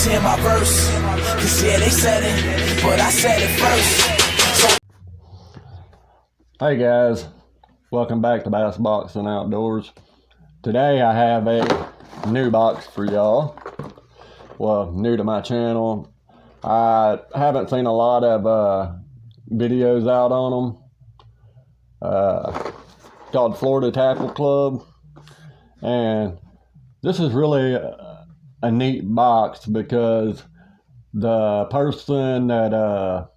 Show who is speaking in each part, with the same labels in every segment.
Speaker 1: to hear my verse. Cause yeah, they said it, but I said it first.
Speaker 2: Hey guys, welcome back to Bass Boxing Outdoors. Today I have a new box for y'all. Well, new to my channel. I haven't seen a lot of videos out on them. Called Florida Tackle Club. And this is really a neat box because the person that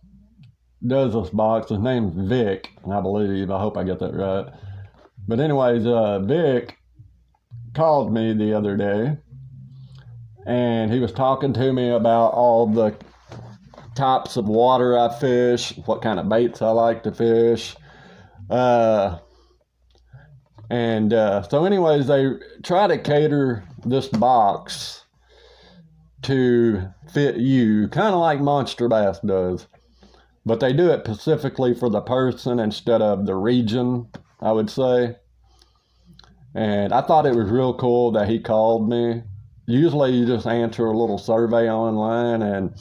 Speaker 2: does this box, his name's Vic, I believe. I hope I get that right. But anyways, Vic called me the other day, and he was talking to me about all the types of water I fish, what kind of baits I like to fish. So anyways, they try to cater this box to fit you, kind of like Monster Bass does. But they do it specifically for the person instead of the region, I would say. And I thought it was real cool that he called me. Usually you just answer a little survey online, and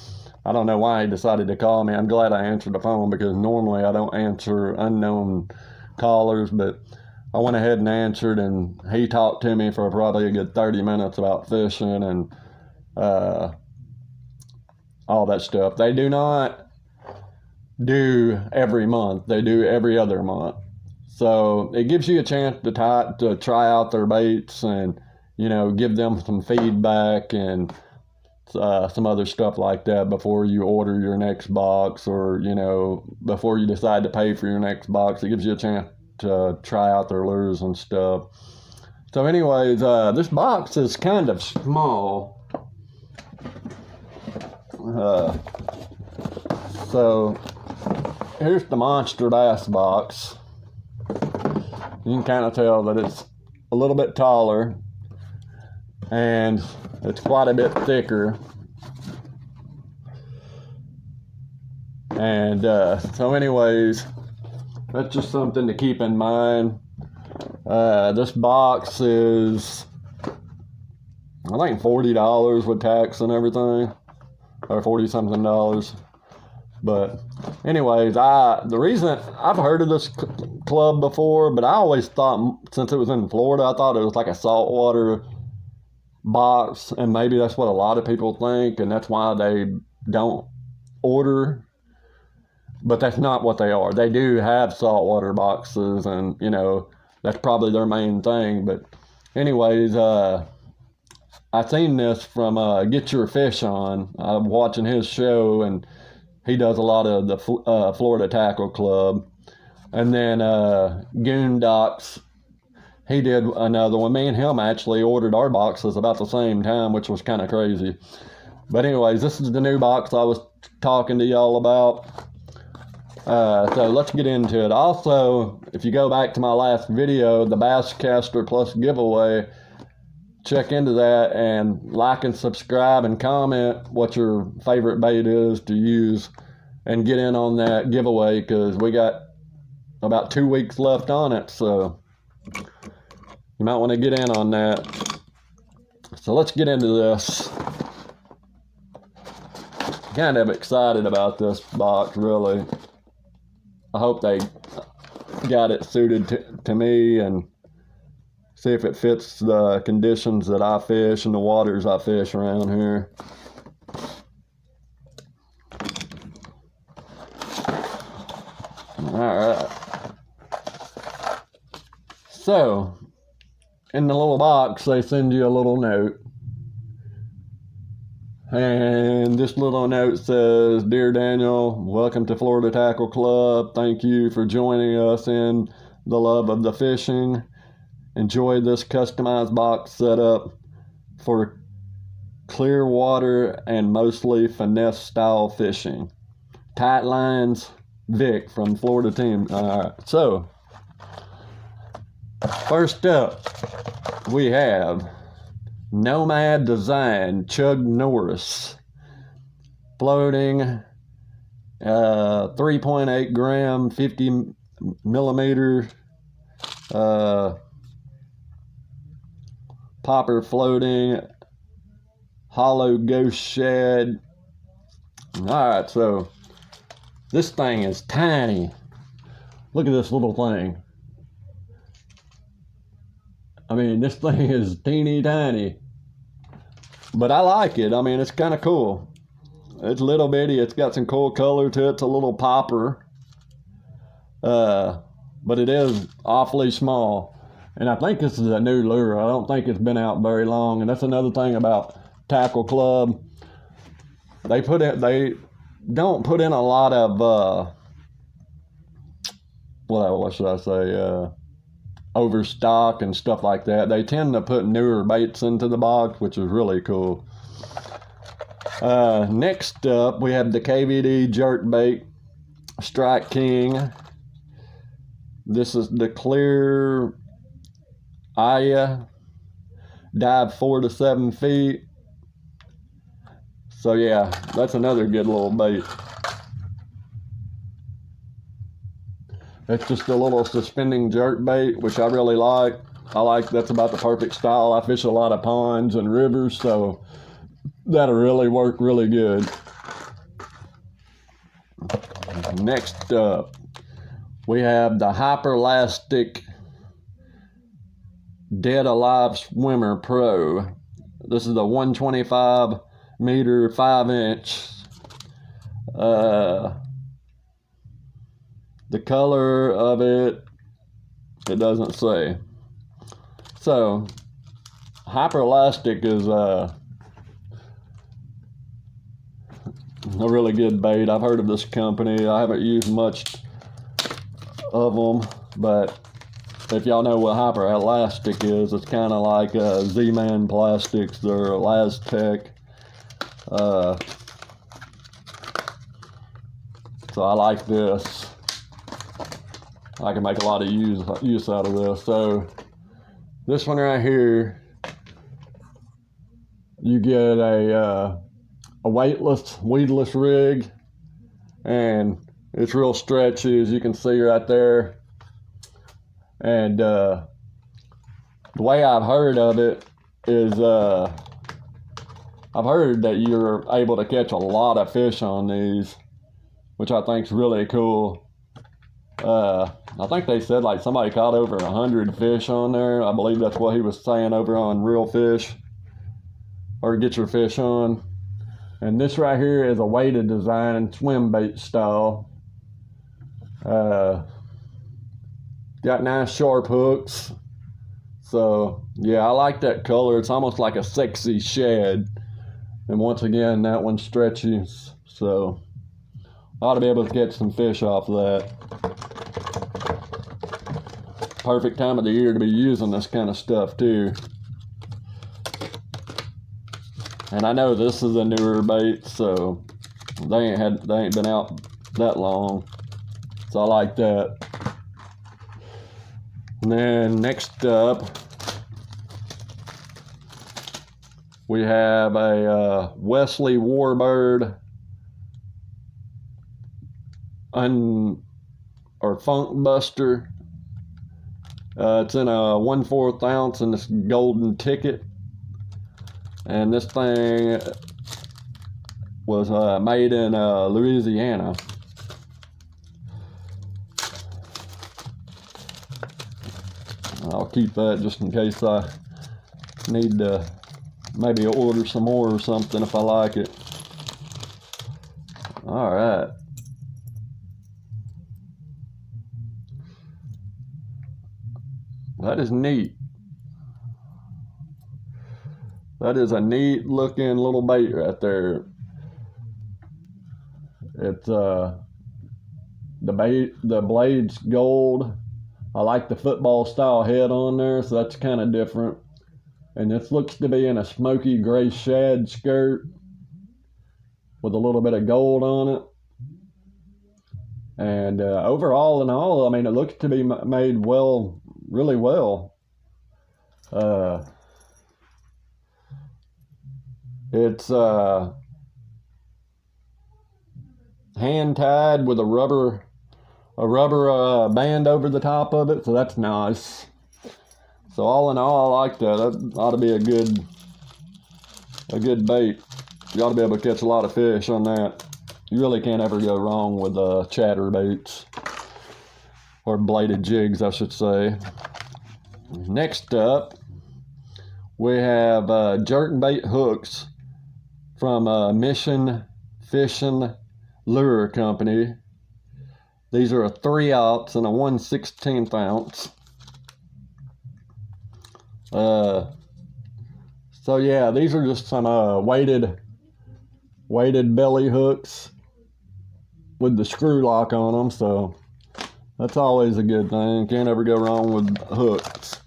Speaker 2: I don't know why he decided to call me. I'm glad I answered the phone because normally I don't answer unknown callers, but I went ahead and answered, and he talked to me for probably a good 30 minutes about fishing and all that stuff. They do not do every month. They do every other month. So it gives you a chance to try out their baits and, you know, give them some feedback and some other stuff like that before you order your next box, or, you know, before you decide to pay for your next box. It gives you a chance to try out their lures and stuff. So anyways, this box is kind of small. So here's the Monster Bass box. You can kind of tell that it's a little bit taller and it's quite a bit thicker. And so anyways, that's just something to keep in mind. This box is, I think, $40 with tax and everything, or 40 something dollars. But anyways, the reason I've heard of this club before, but I always thought, since it was in Florida, I thought it was like a saltwater box, and maybe that's what a lot of people think, and that's why they don't order. But that's not what they are. They do have saltwater boxes, and, you know, that's probably their main thing. But anyways, I seen this from Get Your Fish On. I'm watching his show, and he does a lot of the Florida Tackle Club. And then Goondocks, he did another one. Me and him actually ordered our boxes about the same time, which was kind of crazy. But anyways, this is the new box I was talking to y'all about. So let's get into it. Also, if you go back to my last video, the Basscaster Plus giveaway, check into that and like and subscribe and comment what your favorite bait is to use and get in on that giveaway, because we got about 2 weeks left on it, so you might want to get in on that. So let's get into this. Kind of excited about this box, really. I hope they got it suited to me, and see if it fits the conditions that I fish and the waters I fish around here. Alright. So, in the little box, they send you a little note. And this little note says, "Dear Daniel, welcome to Florida Tackle Club. Thank you for joining us in the love of the fishing. Enjoy this customized box setup for clear water and mostly finesse style fishing. Tight lines, Vic from Florida team." Alright, so first up we have Nomad Design Chug Norris floating 3.8 gram 50 millimeter popper floating hollow ghost shed. Alright, so this thing is tiny. Look at this little thing. I mean, this thing is teeny tiny. But I like it. I mean, it's kind of cool. It's little bitty. It's got some cool color to it. It's a little popper. But it is awfully small. And I think this is a new lure. I don't think it's been out very long. And that's another thing about Tackle Club. They don't put in a lot of what should I say? Overstock and stuff like that. They tend to put newer baits into the box, which is really cool. Next up, we have the KVD jerkbait Strike King. This is the clear Aya, dive 4 to 7 feet. So yeah, that's another good little bait. It's just a little suspending jerk bait, which I really like. That's about the perfect style. I fish a lot of ponds and rivers, so that'll really work really good. Next up, we have the Hyperlastic Dead Alive Swimmer Pro. This is the 125 meter 5 inch. The color of it doesn't say. So, Hyperlastic is a really good bait. I've heard of this company. I haven't used much of them, but if y'all know what Hyperlastic is, it's kind of like Z-Man Plastics or Lastec. So I like this. I can make a lot of use out of this. So this one right here, you get a weightless, weedless rig, and it's real stretchy, as you can see right there. And the way I've heard of it is I've heard that you're able to catch a lot of fish on these, which I think is really cool. I think they said like somebody caught over 100 fish on there. I believe that's what he was saying over on Real Fish or Get Your Fish On. And this right here is a weighted design, swim bait style. Got nice sharp hooks. So yeah, I like that color. It's almost like a sexy shad. And once again, that one stretches. So I ought to be able to catch some fish off of that. Perfect time of the year to be using this kind of stuff too. And I know this is a newer bait, so they ain't been out that long. So I like that. And then next up, we have a Wesley Warbird Funk Buster. It's in a 1/4 ounce in this golden ticket. And this thing was made in Louisiana. I'll keep that just in case I need to maybe order some more or something if I like it. All right. That is neat. That is a neat looking little bait right there. It's the blade's gold. I like the football style head on there, so that's kind of different. And this looks to be in a smoky gray shad skirt with a little bit of gold on it. And overall in all, I mean, it looks to be made well, really well. It's hand tied with a rubber band over the top of it, so that's nice. So all in all, I like that. That ought to be a good a good bait. You ought to be able to catch a lot of fish on that. You really can't ever go wrong with chatter baits, or bladed jigs, I should say. Next up, we have jerkbait hooks from Mission Fishing Lure Company. These are a 3/0 and a 1/16 ounce. So yeah, these are just some weighted belly hooks with the screw lock on them, so that's always a good thing. Can't ever go wrong with hooks.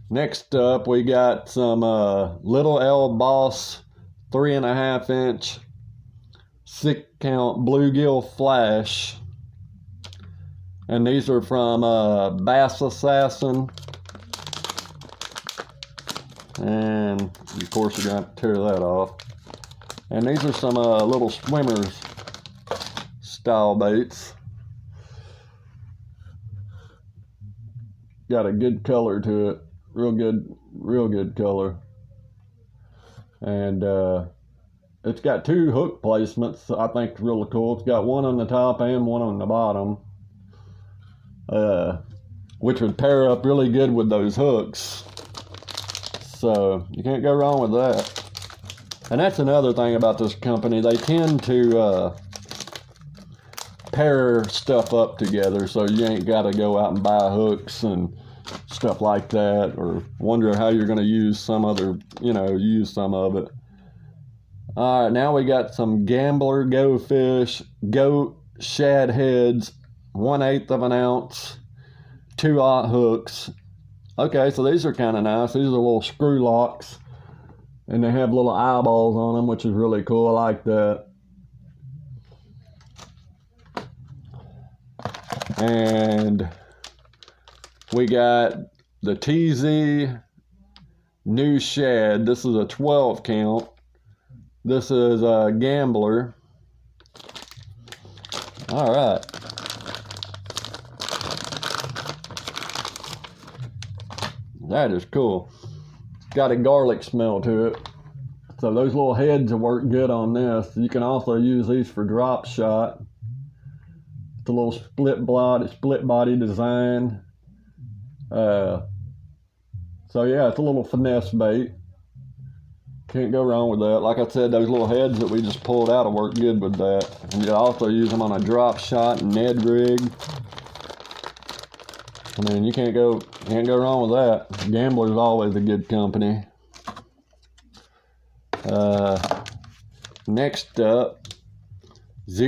Speaker 2: Next up, we got some Little L Boss 3.5 inch 6-count bluegill flash, and these are from Bass Assassin. And of course you're gonna have to tear that off. And these are some little swimmers style baits. Got a good color to it, real good color. And it's got 2 hook placements, I think really cool. It's got one on the top and one on the bottom, which would pair up really good with those hooks. So you can't go wrong with that. And that's another thing about this company. They tend to pair stuff up together, so you ain't got to go out and buy hooks and stuff like that, or wonder how you're going to use some of it. All right, now we got some Gambler Go Fish Goat Shad Heads, 1/8 ounce, 2/0 hooks. Okay, so these are kind of nice. These are little screw locks, and they have little eyeballs on them, which is really cool. I like that. And we got the TZ New Shad. This is a 12 count. This is a Gambler. All right. That is cool. Got a garlic smell to it. So those little heads will work good on this. You can also use these for drop shot. It's a little split body design. So yeah, it's a little finesse bait. Can't go wrong with that. Like I said, those little heads that we just pulled out will work good with that. And you also use them on a drop shot and Ned rig. I mean, you can't go wrong with that. Gambler's always a good company. Next up, these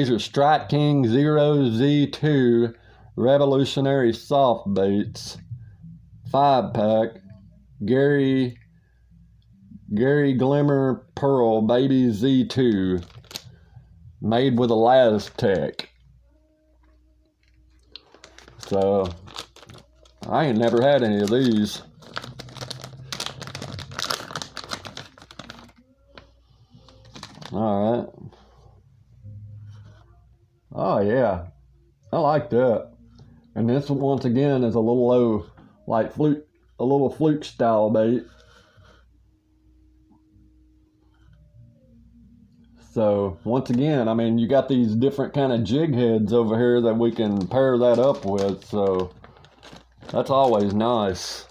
Speaker 2: are Strike King Zero Z2 Revolutionary Soft Baits, 5-pack, Gary Glimmer Pearl Baby Z2, made with Elastec. So, I ain't never had any of these. All right. Oh yeah, I like that. And this once again is a little low, like a little fluke style bait. So once again, I mean, you got these different kind of jig heads over here that we can pair that up with, so that's always nice.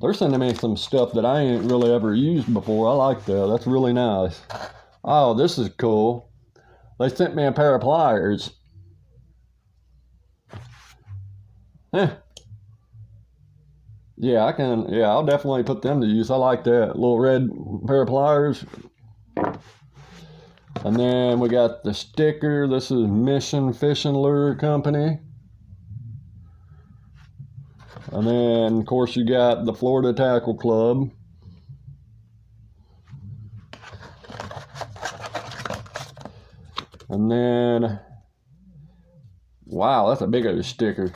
Speaker 2: They're sending me some stuff that I ain't really ever used before. I like that. That's really nice. Oh, this is cool. They sent me a pair of pliers. Yeah, I'll definitely put them to use. I like that. Little red pair of pliers. And then we got the sticker. This is Mission Fishing Lure Company. And then, of course, you got the Florida Tackle Club. And then, wow, that's a big old sticker.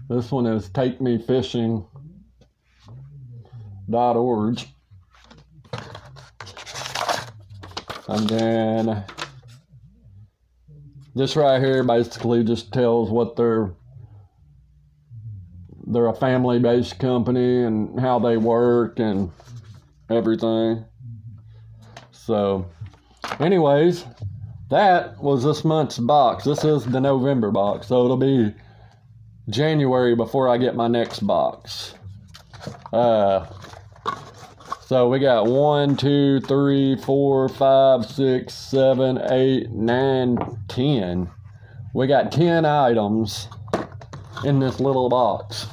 Speaker 2: This one is takemefishing.org. And then this right here basically just tells what their they're a family-based company and how they work and everything. So, anyways, that was this month's box. This is the November box, so it'll be January before I get my next box. So we got 1, 2, 3, 4, 5, 6, 7, 8, 9, 10. We got 10 items in this little box.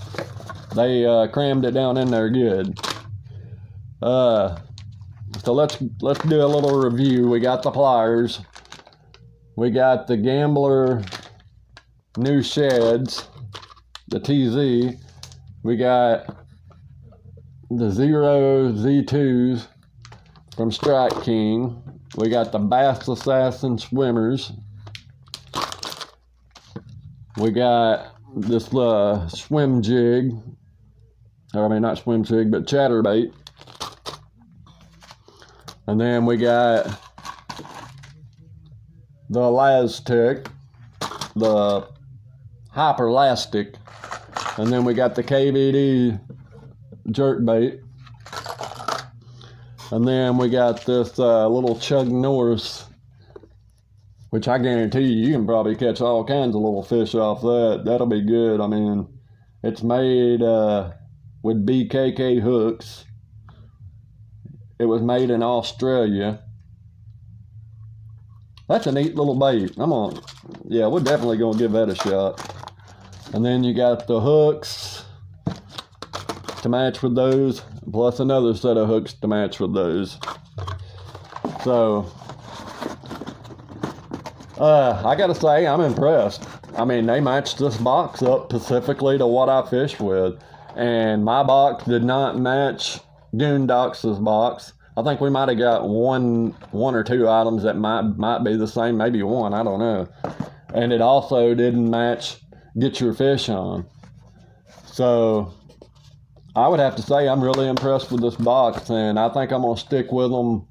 Speaker 2: They crammed it down in there good. So let's do a little review. We got the pliers. We got the Gambler new sheds, the TZ. We got the Zero Z2s from Strike King. We got the Bass Assassin swimmers. We got this swim jig. I mean, not swim jig, but chatterbait. And then we got the Elastic, the Hyperlastic. And then we got the KVD jerkbait. And then we got this little Chug Norris, which I guarantee you can probably catch all kinds of little fish off that. That'll be good. I mean, it's made with BKK hooks. It was made in Australia. That's a neat little bait. Yeah, we're definitely gonna give that a shot. And then you got the hooks to match with those, plus another set of hooks to match with those. So, I gotta say, I'm impressed. I mean, they matched this box up specifically to what I fished with. And my box did not match Goondox's box. I think we might have got one or two items that might be the same, maybe one, I don't know. And it also didn't match Get Your Fish On. So, I would have to say I'm really impressed with this box, and I think I'm going to stick with them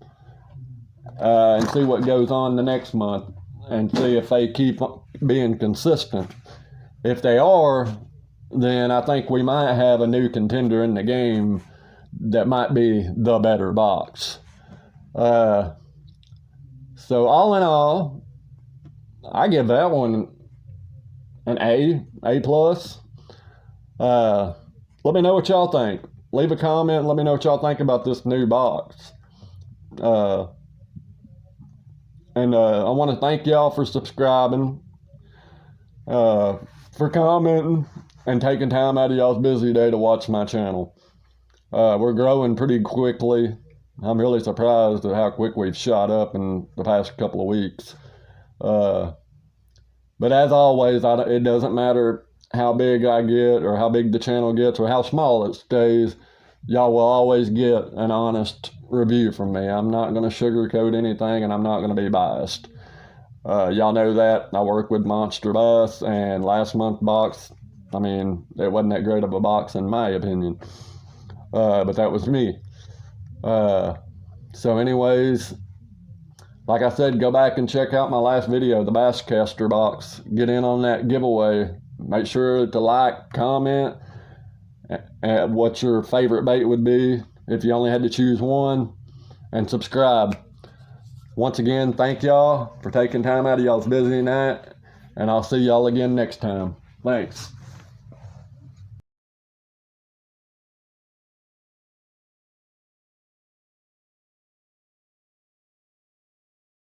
Speaker 2: and see what goes on the next month and see if they keep being consistent. If they are, then I think we might have a new contender in the game that might be the better box. So all in all, I give that one an A plus. Let me know what y'all think. Leave a comment. Let me know what y'all think about this new box. And I want to thank y'all for subscribing, for commenting, and taking time out of y'all's busy day to watch my channel. We're growing pretty quickly. I'm really surprised at how quick we've shot up in the past couple of weeks. But as always, it doesn't matter how big I get or how big the channel gets or how small it stays. Y'all will always get an honest review from me. I'm not going to sugarcoat anything, and I'm not going to be biased. Y'all know that. I work with Monster Bass, and last month's box, I mean, it wasn't that great of a box in my opinion. But that was me. So anyways, like I said, go back and check out my last video, the Basscaster box. Get in on that giveaway. Make sure to like, comment at what your favorite bait would be if you only had to choose one, and subscribe. Once again, thank y'all for taking time out of y'all's busy night, and I'll see y'all again next time. Thanks.